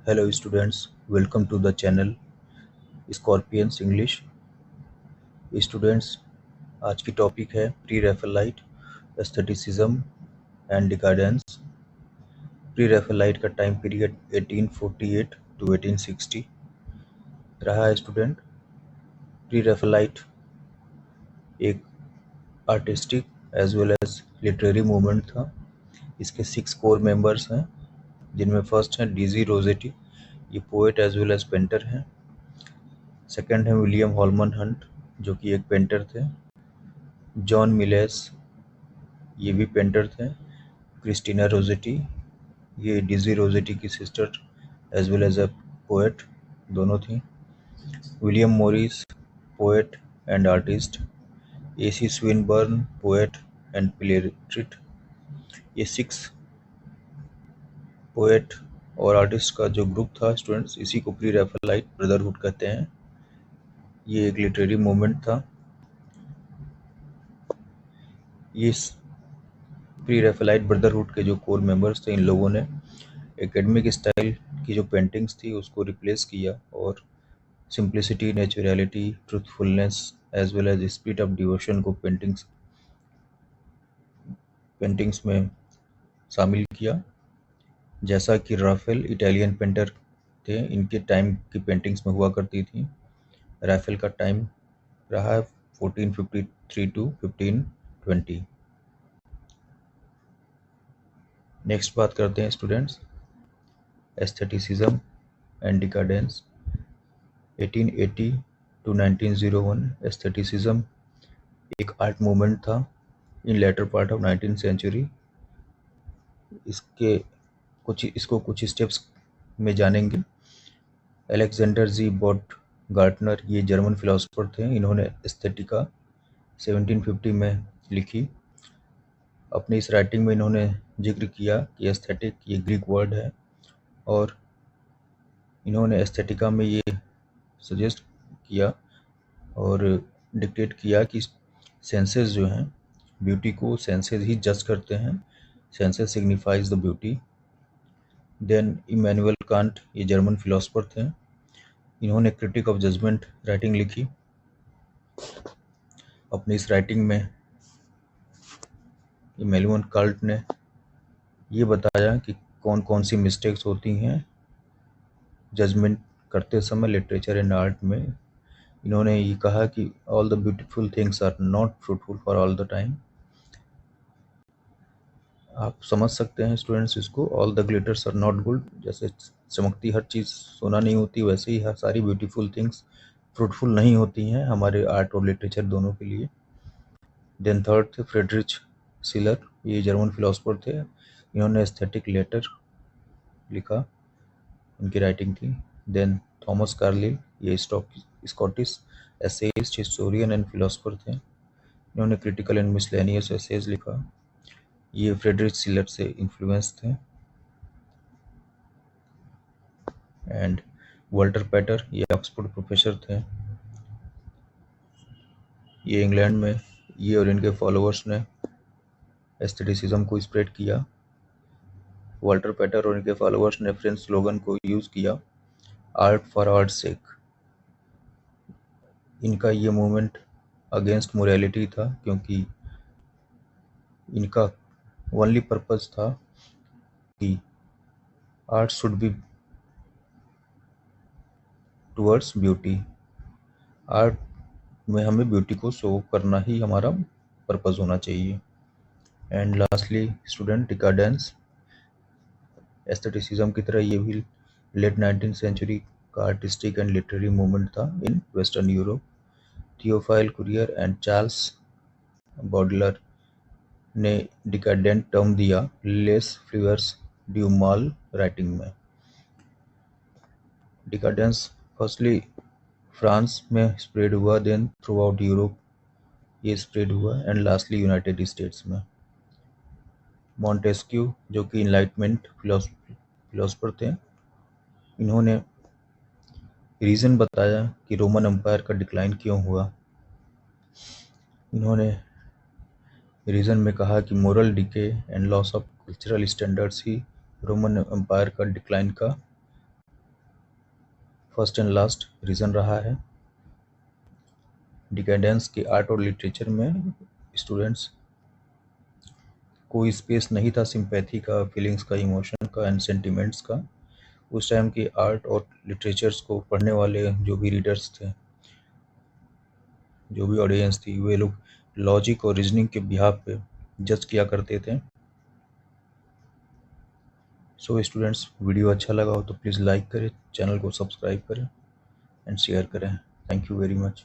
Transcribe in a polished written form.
Hello students, welcome to the channel Scorpions English। Students, आज की topic है pre रैफेलाइट aestheticism and डिकाडेंस। Pre रैफेलाइट का time period 1848 to 1860 रहा है। स्टूडेंट, प्री रैफेलाइट एक artistic as well as literary movement था। इसके 6 कोर मेंबर्स हैं, जिनमें फर्स्ट हैं डीजी रोजेटी, ये poet as well as painter हैं। सेकंड है विलियम हॉलमन हंट, जो कि एक पेंटर थे। जॉन मिलेस, ये भी पेंटर थे। क्रिस्टीना रोजेटी, ये डिजी रोजेटी की sister as well as a poet दोनों थी। William Morris, poet and artist. A C Swinburne, poet and playwright. ये 6 पोएट और आर्टिस्ट का जो ग्रुप था स्टूडेंट्स, इसी को प्री रैफेलाइट ब्रदरहुड कहते हैं। ये एक लिटरेरी मूवमेंट था। ये प्री रैफेलाइट ब्रदरहुड के जो कोर मेंबर्स थे, इन लोगों ने एकेडमिक स्टाइल की जो पेंटिंग्स थी उसको रिप्लेस किया और simplicity, naturality, truthfulness as well as spirit of devotion को पेंटिंग्स में शामिल किया। जैसा कि राफेल इटालियन पेंटर थे, इनके टाइम की पेंटिंग्स में हुआ करती थी। राफेल का टाइम रहा है 1453 टू 1520। नेक्स्ट बात करते हैं students aestheticism and decadence. 1880 to 1901 aestheticism एक आर्ट मूवमेंट था in later part of 19th century. इसको कुछ स्टेप्स में जानेंगे। अलेक्जेंडर जी बॉट गार्टनर, ये जर्मन फिलोसोफर थे। इन्होंने एस्थेटिका 1750 में लिखी। अपनी इस राइटिंग में इन्होंने जिक्र किया कि एस्थेटिक ये ग्रीक वर्ड है, और इन्होंने एस्थेटिका में ये सजेस्ट किया और डिक्टेट किया कि सेंसेस जो हैं, ब्यूटी को सेंसेस ही जज करते हैं। Senses signifies the beauty. Then Immanuel Kant, ये जर्मन फिलोसोफर थे। इन्होंने क्रिटिक ऑफ जजमेंट राइटिंग लिखी। अपनी इस राइटिंग में इमैनुअल कांट ने ये बताया कि कौन कौन सी मिस्टेक्स होती हैं जजमेंट करते समय लिटरेचर एंड आर्ट में। इन्होंने ये कहा कि all the beautiful things are not fruitful for all the time. आप समझ सकते हैं स्टूडेंट्स इसको, all the glitters are not gold. जैसे चमकती हर चीज़ सोना नहीं होती, वैसे ही हर सारी ब्यूटीफुल थिंग्स फ्रूटफुल नहीं होती हैं हमारे आर्ट और लिटरेचर दोनों के लिए। देन थर्ड थे फ्रेडरिच सिलर, ये जर्मन फिलोसोफर थे। इन्होंने एस्थेटिक लेटर लिखा, उनकी राइटिंग थी। देन थॉमस कार्लिल, ये Scottish essayist, historian and philosopher थे। इन्होंने क्रिटिकल एंड मिसलेनियस एसेज लिखा। ये फ्रेडरिच सिलर से इन्फ्लुएंस थे। एंड वाल्टर पैटर, ये ऑक्सफोर्ड प्रोफेसर थे। ये इंग्लैंड में ये और इनके फॉलोअर्स ने एस्थेटिसिज्म को स्प्रेड किया। वाल्टर पैटर और इनके फॉलोअर्स ने फ्रेंच स्लोगन को यूज़ किया, आर्ट फॉर आर्ट सेक। इनका ये मूवमेंट अगेंस्ट मोरालिटी था, क्योंकि इनका ओनली पर्पस था कि art should be towards beauty. Art में हमें ब्यूटी को शो करना ही हमारा पर्पस होना चाहिए। And lastly student decadence, aestheticism की तरह ये भी लेट 19th सेंचुरी का आर्टिस्टिक एंड लिटरेरी मूवमेंट था in western Europe. Theophile courier and Charles Baudelaire ने डिकाडेंट टर्म दिया लेस फ्रीवर्स ड्यूमाल राइटिंग में। डिकाडेंस फर्स्टली फ्रांस में स्प्रेड हुआ, देन थ्रू आउट यूरोप ये स्प्रेड हुआ, एंड लास्टली यूनाइटेड स्टेट्स में। मॉन्टेस्क्यू, जो कि इनलाइटमेंट फिलोसोफर थे, इन्होंने रीज़न बताया कि रोमन एम्पायर का डिक्लाइन क्यों हुआ। इन्होंने रीज़न में कहा कि moral decay and loss of cultural standards ही रोमन एम्पायर का डिक्लाइन का फर्स्ट एंड लास्ट रीज़न रहा है। डिकेडेंस के आर्ट और लिटरेचर में स्टूडेंट्स कोई स्पेस नहीं था सिंपैथी का, फीलिंग्स का, इमोशन का एंड सेंटिमेंट्स का। उस टाइम के आर्ट और लिटरेचर्स को पढ़ने वाले जो भी रीडर्स थे, जो भी ऑडियंस थी, वे लोग लॉजिक और रीजनिंग के बिहाफ पे जज किया करते थे। सो स्टूडेंट्स, वीडियो अच्छा लगा हो तो प्लीज़ लाइक करें, चैनल को सब्सक्राइब करें एंड शेयर करें। Thank you very much.